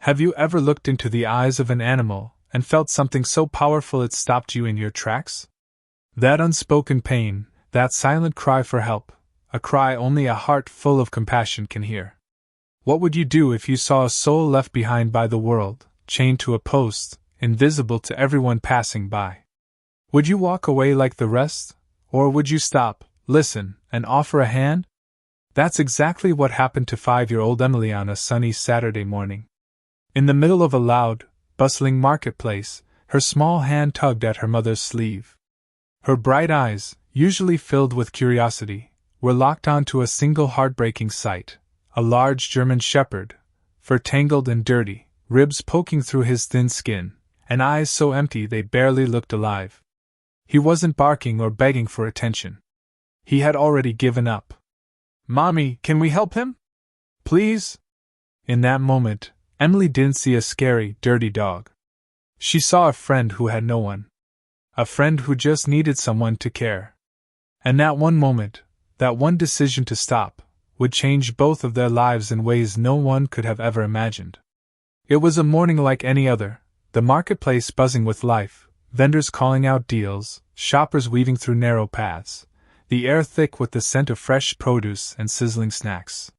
Have you ever looked into the eyes of an animal and felt something so powerful it stopped you in your tracks? That unspoken pain, that silent cry for help, a cry only a heart full of compassion can hear. What would you do if you saw a soul left behind by the world, chained to a post, invisible to everyone passing by? Would you walk away like the rest? Or would you stop, listen, and offer a hand? That's exactly what happened to 5-year-old Emily on a sunny Saturday morning. In the middle of a loud, bustling marketplace, her small hand tugged at her mother's sleeve. Her bright eyes, usually filled with curiosity, were locked onto a single heartbreaking sight: a large German shepherd, fur tangled and dirty, ribs poking through his thin skin, and eyes so empty they barely looked alive. He wasn't barking or begging for attention. He had already given up. "Mommy, can we help him? Please?" In that moment, Emily didn't see a scary, dirty dog. She saw a friend who had no one. A friend who just needed someone to care. And that one moment, that one decision to stop, would change both of their lives in ways no one could have ever imagined. It was a morning like any other, the marketplace buzzing with life, vendors calling out deals, shoppers weaving through narrow paths, the air thick with the scent of fresh produce and sizzling snacks.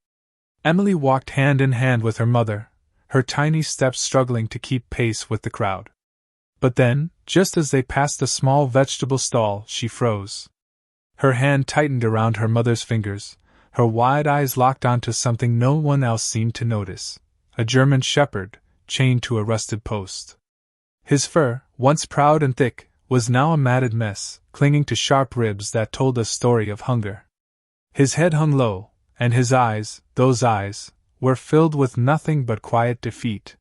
Emily walked hand in hand with her mother, her tiny steps struggling to keep pace with the crowd. But then, just as they passed a small vegetable stall, she froze. Her hand tightened around her mother's fingers, her wide eyes locked onto something no one else seemed to notice: a German shepherd, chained to a rusted post. His fur, once proud and thick, was now a matted mess, clinging to sharp ribs that told a story of hunger. His head hung low, and his eyes, those eyes, were filled with nothing but quiet defeat.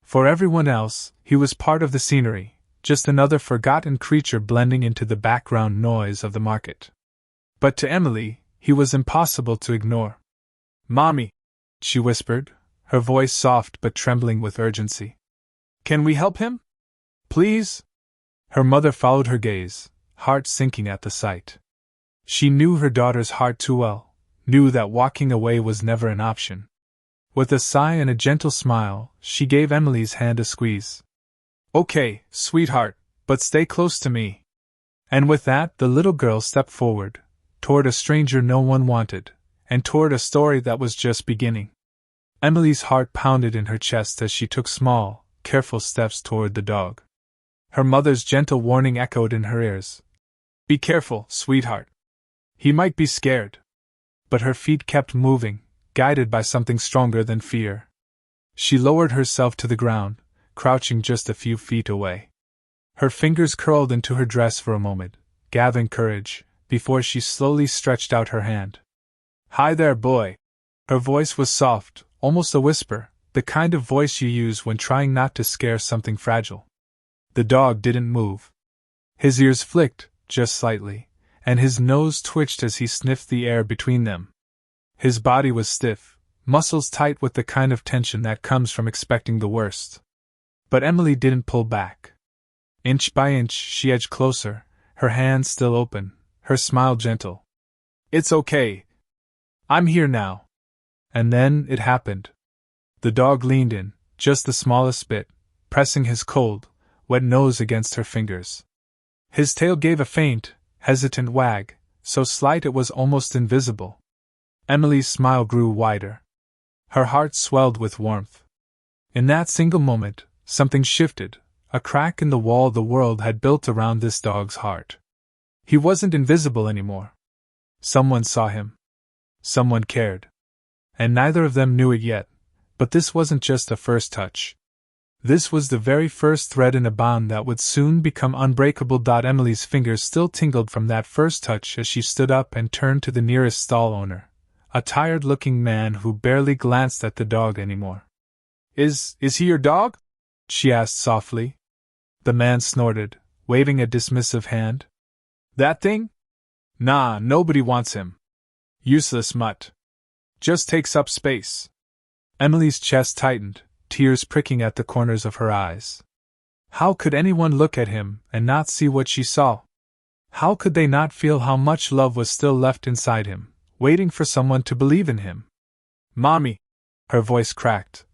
For everyone else, he was part of the scenery, just another forgotten creature blending into the background noise of the market. But to Emily, he was impossible to ignore. "Mommy," she whispered, her voice soft but trembling with urgency. "Can we help him? Please?" Her mother followed her gaze, heart sinking at the sight. She knew her daughter's heart too well, knew that walking away was never an option. With a sigh and a gentle smile, she gave Emily's hand a squeeze. "Okay, sweetheart, but stay close to me." And with that, the little girl stepped forward, toward a stranger no one wanted, and toward a story that was just beginning. Emily's heart pounded in her chest as she took small, careful steps toward the dog. Her mother's gentle warning echoed in her ears. "Be careful, sweetheart. He might be scared." But her feet kept moving, guided by something stronger than fear. She lowered herself to the ground, crouching just a few feet away. Her fingers curled into her dress for a moment, gathering courage, before she slowly stretched out her hand. "Hi there, boy." Her voice was soft, almost a whisper, the kind of voice you use when trying not to scare something fragile. The dog didn't move. His ears flicked, just slightly, and his nose twitched as he sniffed the air between them. His body was stiff, muscles tight with the kind of tension that comes from expecting the worst. But Emily didn't pull back. Inch by inch she edged closer, her hands still open, her smile gentle. "It's okay. I'm here now." And then it happened. The dog leaned in, just the smallest bit, pressing his cold, wet nose against her fingers. His tail gave a faint, hesitant wag, so slight it was almost invisible. Emily's smile grew wider. Her heart swelled with warmth. In that single moment, something shifted, a crack in the wall the world had built around this dog's heart. He wasn't invisible anymore. Someone saw him. Someone cared. And neither of them knew it yet, but this wasn't just a first touch. This was the very first thread in a bond that would soon become unbreakable. Emily's fingers still tingled from that first touch as she stood up and turned to the nearest stall owner, a tired-looking man who barely glanced at the dog anymore. Is he your dog?" she asked softly. The man snorted, waving a dismissive hand. "That thing? Nah, nobody wants him. Useless mutt. Just takes up space." Emily's chest tightened, tears pricking at the corners of her eyes. How could anyone look at him and not see what she saw? How could they not feel how much love was still left inside him, waiting for someone to believe in him? "Mommy," her voice cracked.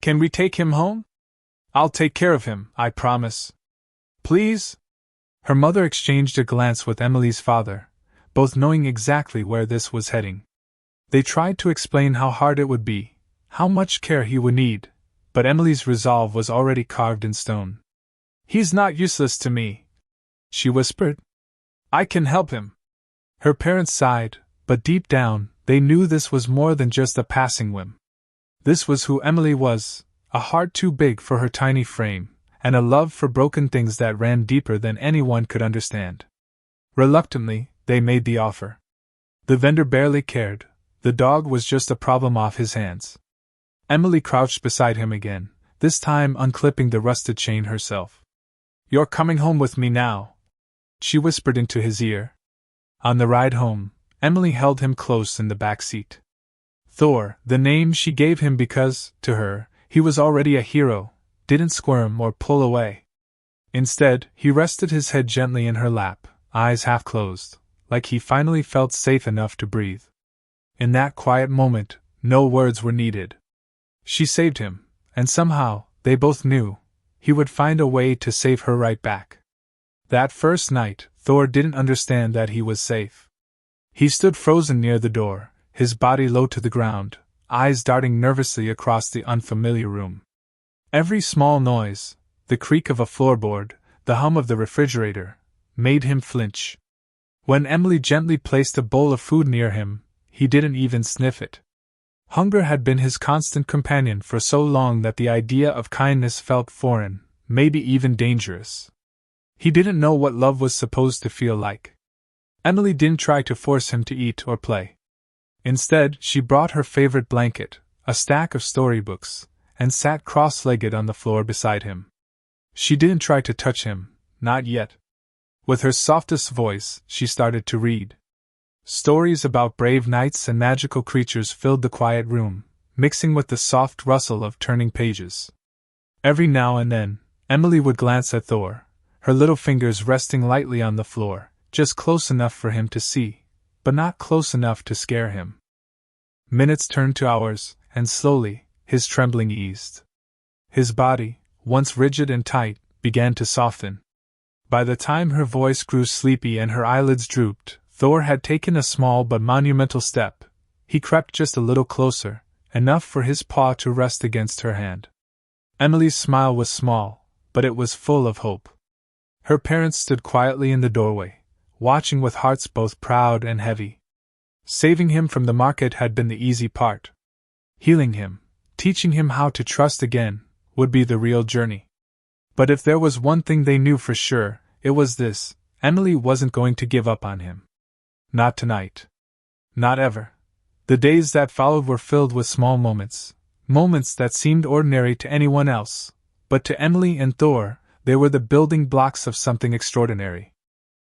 Can we take him home? I'll take care of him, I promise. Please? Her mother exchanged a glance with Emily's father, both knowing exactly where this was heading. They tried to explain how hard it would be, how much care he would need, but Emily's resolve was already carved in stone. He's not useless to me, she whispered. I can help him. Her parents sighed, but deep down, they knew this was more than just a passing whim. This was who Emily was, a heart too big for her tiny frame, and a love for broken things that ran deeper than anyone could understand. Reluctantly, they made the offer. The vendor barely cared. The dog was just a problem off his hands. Emily crouched beside him again, this time unclipping the rusted chain herself. You're coming home with me now, she whispered into his ear. On the ride home, Emily held him close in the back seat. Thor, the name she gave him because, to her, he was already a hero, didn't squirm or pull away. Instead, he rested his head gently in her lap, eyes half closed, like he finally felt safe enough to breathe. In that quiet moment, no words were needed. She saved him, and somehow, they both knew, he would find a way to save her right back. That first night, Thor didn't understand that he was safe. He stood frozen near the door, his body low to the ground, eyes darting nervously across the unfamiliar room. Every small noise, the creak of a floorboard, the hum of the refrigerator, made him flinch. When Emily gently placed a bowl of food near him, he didn't even sniff it. Hunger had been his constant companion for so long that the idea of kindness felt foreign, maybe even dangerous. He didn't know what love was supposed to feel like. Emily didn't try to force him to eat or play. Instead, she brought her favorite blanket, a stack of storybooks, and sat cross-legged on the floor beside him. She didn't try to touch him, not yet. With her softest voice, she started to read. Stories about brave knights and magical creatures filled the quiet room, mixing with the soft rustle of turning pages. Every now and then, Emily would glance at Thor, her little fingers resting lightly on the floor, just close enough for him to see, but not close enough to scare him. Minutes turned to hours, and slowly, his trembling eased. His body, once rigid and tight, began to soften. By the time her voice grew sleepy and her eyelids drooped, Thor had taken a small but monumental step. He crept just a little closer, enough for his paw to rest against her hand. Emily's smile was small, but it was full of hope. Her parents stood quietly in the doorway, watching with hearts both proud and heavy. Saving him from the market had been the easy part. Healing him, teaching him how to trust again, would be the real journey. But if there was one thing they knew for sure, it was this: Emily wasn't going to give up on him. Not tonight. Not ever. The days that followed were filled with small moments, moments that seemed ordinary to anyone else, but to Emily and Thor, they were the building blocks of something extraordinary.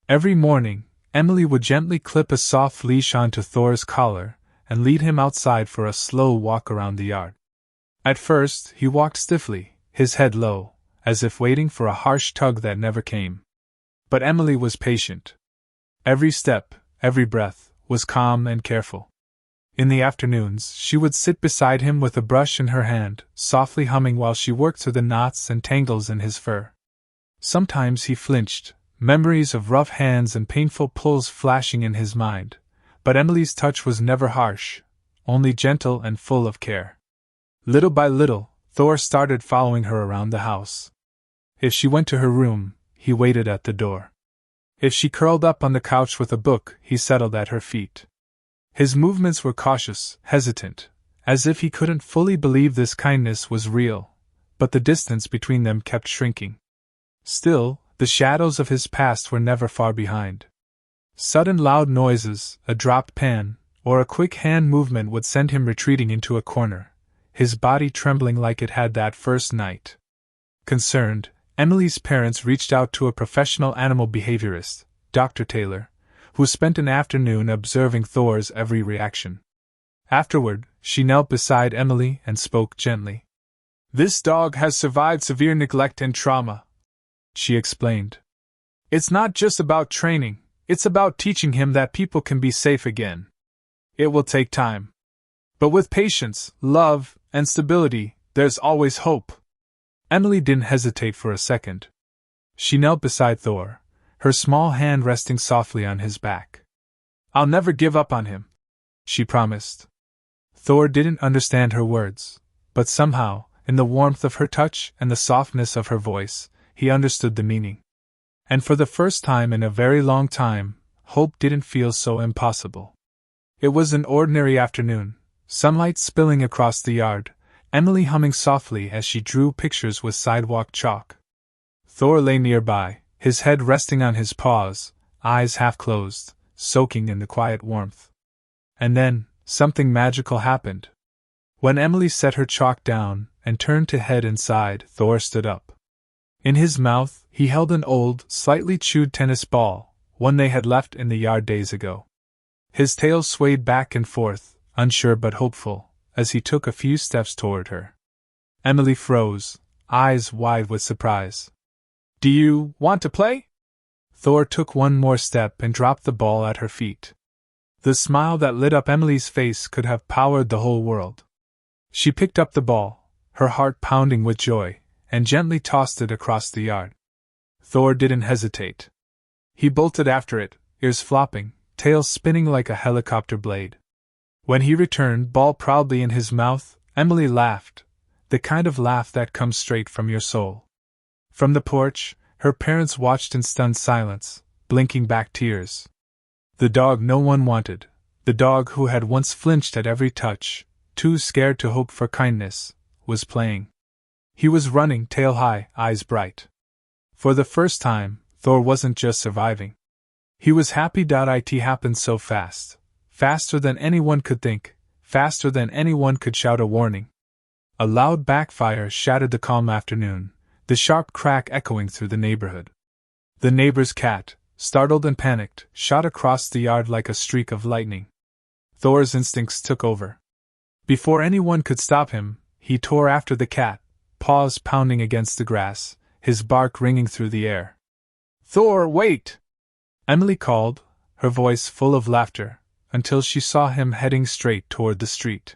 Every morning, Emily would gently clip a soft leash onto Thor's collar and lead him outside for a slow walk around the yard. At first, he walked stiffly, his head low, as if waiting for a harsh tug that never came. But Emily was patient. Every step, every breath, was calm and careful. In the afternoons, she would sit beside him with a brush in her hand, softly humming while she worked through the knots and tangles in his fur. Sometimes he flinched, memories of rough hands and painful pulls flashing in his mind, but Emily's touch was never harsh, only gentle and full of care. Little by little, Thor started following her around the house. If she went to her room, he waited at the door. If she curled up on the couch with a book, he settled at her feet. His movements were cautious, hesitant, as if he couldn't fully believe this kindness was real, but the distance between them kept shrinking. Still, the shadows of his past were never far behind. Sudden loud noises, a dropped pan, or a quick hand movement would send him retreating into a corner, his body trembling like it had that first night. Concerned, Emily's parents reached out to a professional animal behaviorist, Dr. Taylor, who spent an afternoon observing Thor's every reaction. Afterward, she knelt beside Emily and spoke gently. "This dog has survived severe neglect and trauma," she explained. "It's not just about training, it's about teaching him that people can be safe again. It will take time. But with patience, love, and stability, There's always hope. Emily didn't hesitate for a second. She knelt beside Thor, her small hand resting softly on his back. I'll never give up on him, she promised. Thor didn't understand her words, but somehow, in the warmth of her touch and the softness of her voice, he understood the meaning. And for the first time in a very long time, hope didn't feel so impossible. It was an ordinary afternoon, sunlight spilling across the yard, Emily humming softly as she drew pictures with sidewalk chalk. Thor lay nearby, his head resting on his paws, eyes half closed, soaking in the quiet warmth. And then, something magical happened. When Emily set her chalk down and turned to head inside, Thor stood up. In his mouth, he held an old, slightly chewed tennis ball, one they had left in the yard days ago. His tail swayed back and forth, unsure but hopeful, as he took a few steps toward her. Emily froze, eyes wide with surprise. Do you want to play? Thor took one more step and dropped the ball at her feet. The smile that lit up Emily's face could have powered the whole world. She picked up the ball, her heart pounding with joy, and gently tossed it across the yard. Thor didn't hesitate. He bolted after it, ears flopping, tail spinning like a helicopter blade. When he returned, ball proudly in his mouth, Emily laughed, the kind of laugh that comes straight from your soul. From the porch, her parents watched in stunned silence, blinking back tears. The dog no one wanted, the dog who had once flinched at every touch, too scared to hope for kindness, was playing. He was running tail high, eyes bright. For the first time, Thor wasn't just surviving. He was happy. It happened so fast. Faster than anyone could think, faster than anyone could shout a warning. A loud backfire shattered the calm afternoon, the sharp crack echoing through the neighborhood. The neighbor's cat, startled and panicked, shot across the yard like a streak of lightning. Thor's instincts took over. Before anyone could stop him, he tore after the cat, paws pounding against the grass, his bark ringing through the air. Thor, wait! Emily called, her voice full of laughter, until she saw him heading straight toward the street.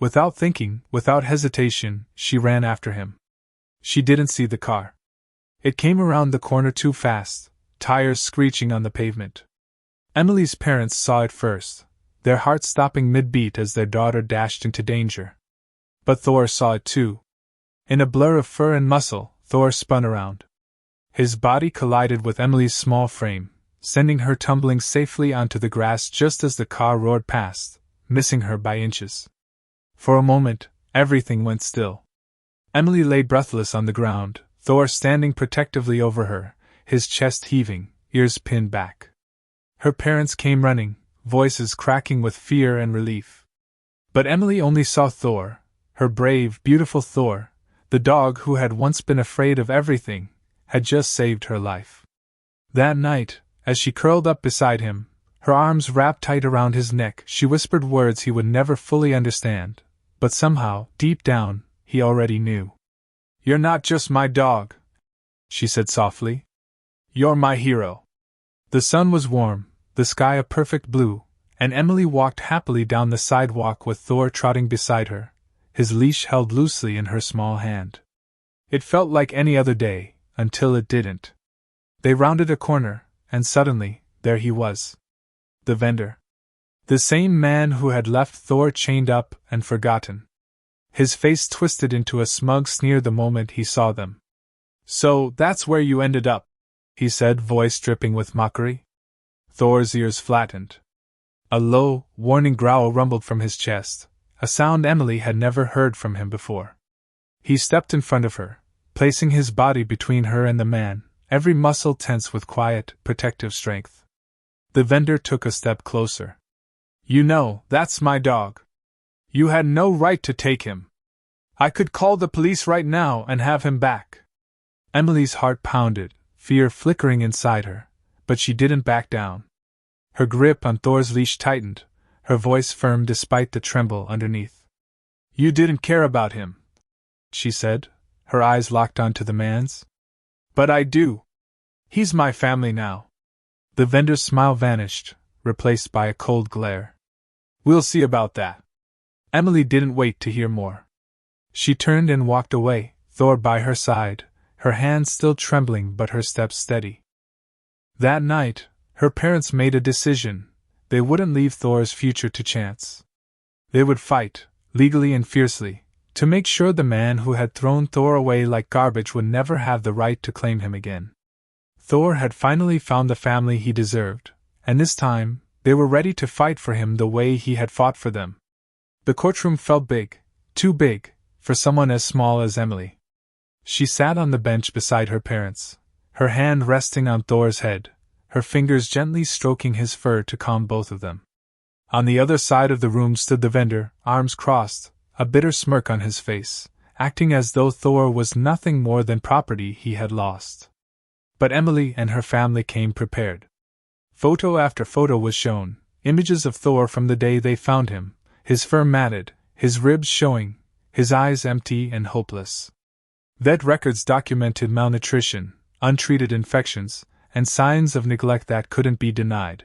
Without thinking, without hesitation, she ran after him. She didn't see the car. It came around the corner too fast, tires screeching on the pavement. Emily's parents saw it first, their hearts stopping mid-beat as their daughter dashed into danger. But Thor saw it too. In a blur of fur and muscle, Thor spun around. His body collided with Emily's small frame, sending her tumbling safely onto the grass just as the car roared past, missing her by inches. For a moment, everything went still. Emily lay breathless on the ground, Thor standing protectively over her, his chest heaving, ears pinned back. Her parents came running, voices cracking with fear and relief. But Emily only saw Thor, her brave, beautiful Thor, the dog who had once been afraid of everything, had just saved her life. That night, as she curled up beside him, her arms wrapped tight around his neck, she whispered words he would never fully understand, but somehow, deep down, he already knew. You're not just my dog, she said softly. You're my hero. The sun was warm, the sky a perfect blue, and Emily walked happily down the sidewalk with Thor trotting beside her, his leash held loosely in her small hand. It felt like any other day, until it didn't. They rounded a corner, and suddenly, there he was. The vendor. The same man who had left Thor chained up and forgotten. His face twisted into a smug sneer the moment he saw them. So, that's where you ended up, he said, voice dripping with mockery. Thor's ears flattened. A low, warning growl rumbled from his chest, a sound Emily had never heard from him before. He stepped in front of her, placing his body between her and the man, every muscle tense with quiet, protective strength. The vendor took a step closer. You know, that's my dog. You had no right to take him. I could call the police right now and have him back. Emily's heart pounded, fear flickering inside her, but she didn't back down. Her grip on Thor's leash tightened, her voice firm despite the tremble underneath. You didn't care about him, she said, her eyes locked onto the man's. But I do. He's my family now. The vendor's smile vanished, replaced by a cold glare. We'll see about that. Emily didn't wait to hear more. She turned and walked away, Thor by her side, her hands still trembling but her steps steady. That night, her parents made a decision. They wouldn't leave Thor's future to chance. They would fight, legally and fiercely, to make sure the man who had thrown Thor away like garbage would never have the right to claim him again. Thor had finally found the family he deserved, and this time, they were ready to fight for him the way he had fought for them. The courtroom felt big, too big, for someone as small as Emily. She sat on the bench beside her parents, her hand resting on Thor's head, her fingers gently stroking his fur to calm both of them. On the other side of the room stood the vendor, arms crossed, a bitter smirk on his face, acting as though Thor was nothing more than property he had lost. But Emily and her family came prepared. Photo after photo was shown, images of Thor from the day they found him, his fur matted, his ribs showing, his eyes empty and hopeless. Vet records documented malnutrition, untreated infections, and signs of neglect that couldn't be denied.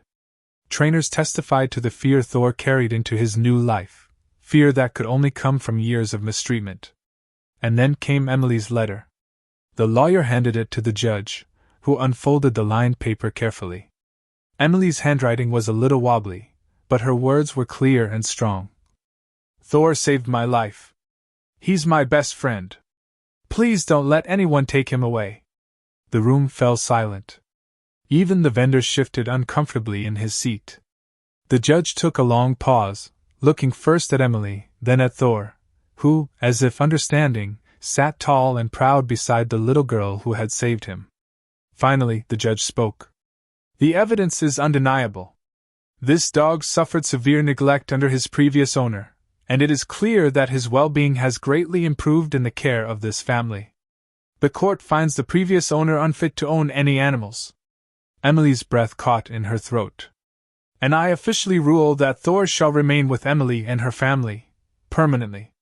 Trainers testified to the fear Thor carried into his new life, fear that could only come from years of mistreatment. And then came Emily's letter. The lawyer handed it to the judge, who unfolded the lined paper carefully. Emily's handwriting was a little wobbly, but her words were clear and strong. Thor saved my life. He's my best friend. Please don't let anyone take him away. The room fell silent. Even the vendor shifted uncomfortably in his seat. The judge took a long pause, looking first at Emily, then at Thor, who, as if understanding, sat tall and proud beside the little girl who had saved him. Finally, the judge spoke. The evidence is undeniable. This dog suffered severe neglect under his previous owner, and it is clear that his well-being has greatly improved in the care of this family. The court finds the previous owner unfit to own any animals. Emily's breath caught in her throat. And I officially rule that Thor shall remain with Emily and her family, permanently.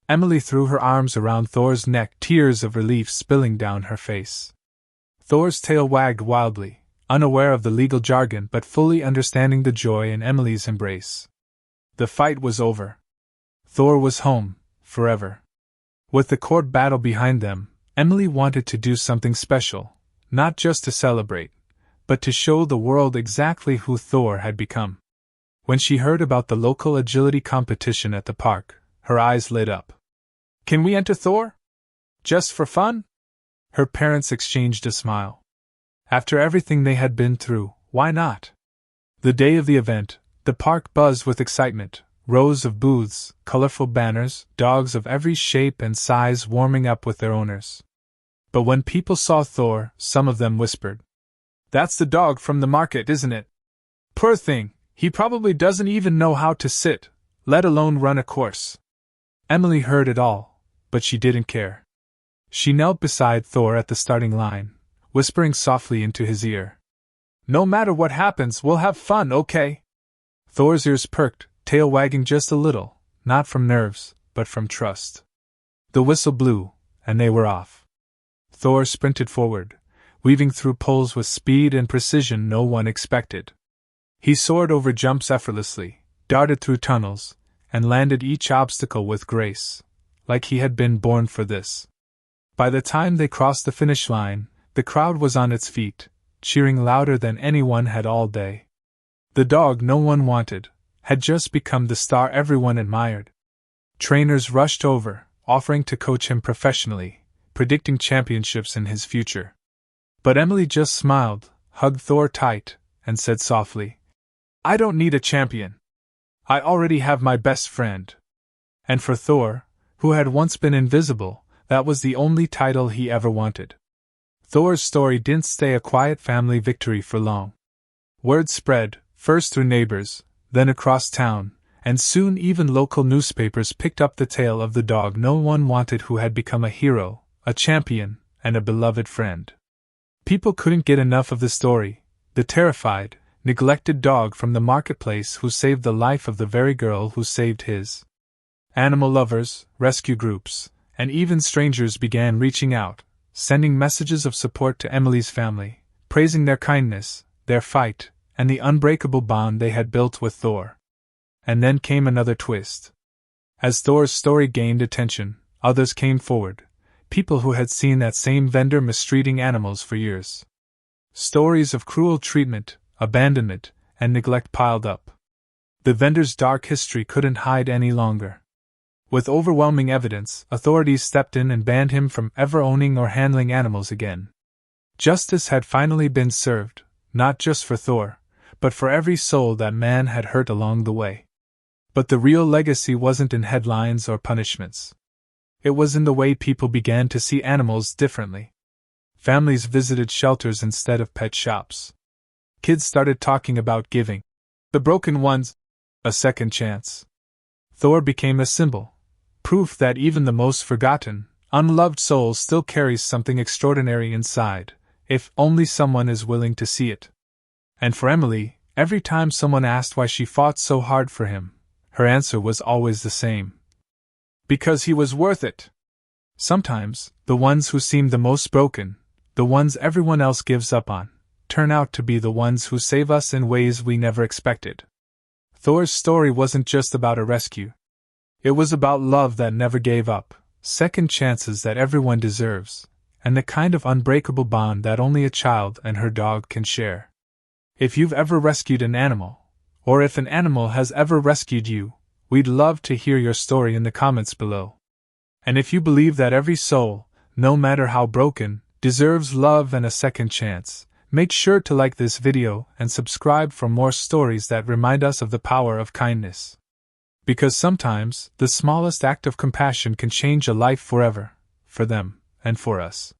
Emily threw her arms around Thor's neck, tears of relief spilling down her face. Thor's tail wagged wildly, unaware of the legal jargon but fully understanding the joy in Emily's embrace. The fight was over. Thor was home, forever. With the court battle behind them, Emily wanted to do something special, not just to celebrate, but to show the world exactly who Thor had become. When she heard about the local agility competition at the park, her eyes lit up. Can we enter Thor? Just for fun? Her parents exchanged a smile. After everything they had been through, why not? The day of the event, the park buzzed with excitement. Rows of booths, colorful banners, dogs of every shape and size warming up with their owners. But when people saw Thor, some of them whispered, "That's the dog from the market, isn't it? Poor thing, he probably doesn't even know how to sit, let alone run a course." Emily heard it all, but she didn't care. She knelt beside Thor at the starting line, whispering softly into his ear, "No matter what happens, we'll have fun, okay?" Thor's ears perked, tail wagging just a little, not from nerves, but from trust. The whistle blew, and they were off. Thor sprinted forward, weaving through poles with speed and precision no one expected. He soared over jumps effortlessly, darted through tunnels, and landed each obstacle with grace, like he had been born for this. By the time they crossed the finish line, the crowd was on its feet, cheering louder than anyone had all day. The dog no one wanted had just become the star everyone admired. Trainers rushed over, offering to coach him professionally, predicting championships in his future. But Emily just smiled, hugged Thor tight, and said softly, "I don't need a champion. I already have my best friend." And for Thor, who had once been invisible, that was the only title he ever wanted. Thor's story didn't stay a quiet family victory for long. Word spread, first through neighbors, then across town, and soon even local newspapers picked up the tale of the dog no one wanted who had become a hero, a champion, and a beloved friend. People couldn't get enough of the story, the terrified, neglected dog from the marketplace who saved the life of the very girl who saved his. Animal lovers, rescue groups, and even strangers began reaching out, sending messages of support to Emily's family, praising their kindness, their fight, and the unbreakable bond they had built with Thor. And then came another twist. As Thor's story gained attention, others came forward, people who had seen that same vendor mistreating animals for years. Stories of cruel treatment, abandonment, and neglect piled up. The vendor's dark history couldn't hide any longer. With overwhelming evidence, authorities stepped in and banned him from ever owning or handling animals again. Justice had finally been served, not just for Thor, but for every soul that man had hurt along the way. But the real legacy wasn't in headlines or punishments. It was in the way people began to see animals differently. Families visited shelters instead of pet shops. Kids started talking about giving the broken ones a second chance. Thor became a symbol, proof that even the most forgotten, unloved soul still carries something extraordinary inside, if only someone is willing to see it. And for Emily, every time someone asked why she fought so hard for him, her answer was always the same. Because he was worth it. Sometimes, the ones who seem the most broken, the ones everyone else gives up on, turn out to be the ones who save us in ways we never expected. Thor's story wasn't just about a rescue. It was about love that never gave up, second chances that everyone deserves, and the kind of unbreakable bond that only a child and her dog can share. If you've ever rescued an animal, or if an animal has ever rescued you, we'd love to hear your story in the comments below. And if you believe that every soul, no matter how broken, deserves love and a second chance, make sure to like this video and subscribe for more stories that remind us of the power of kindness. Because sometimes, the smallest act of compassion can change a life forever, for them, and for us.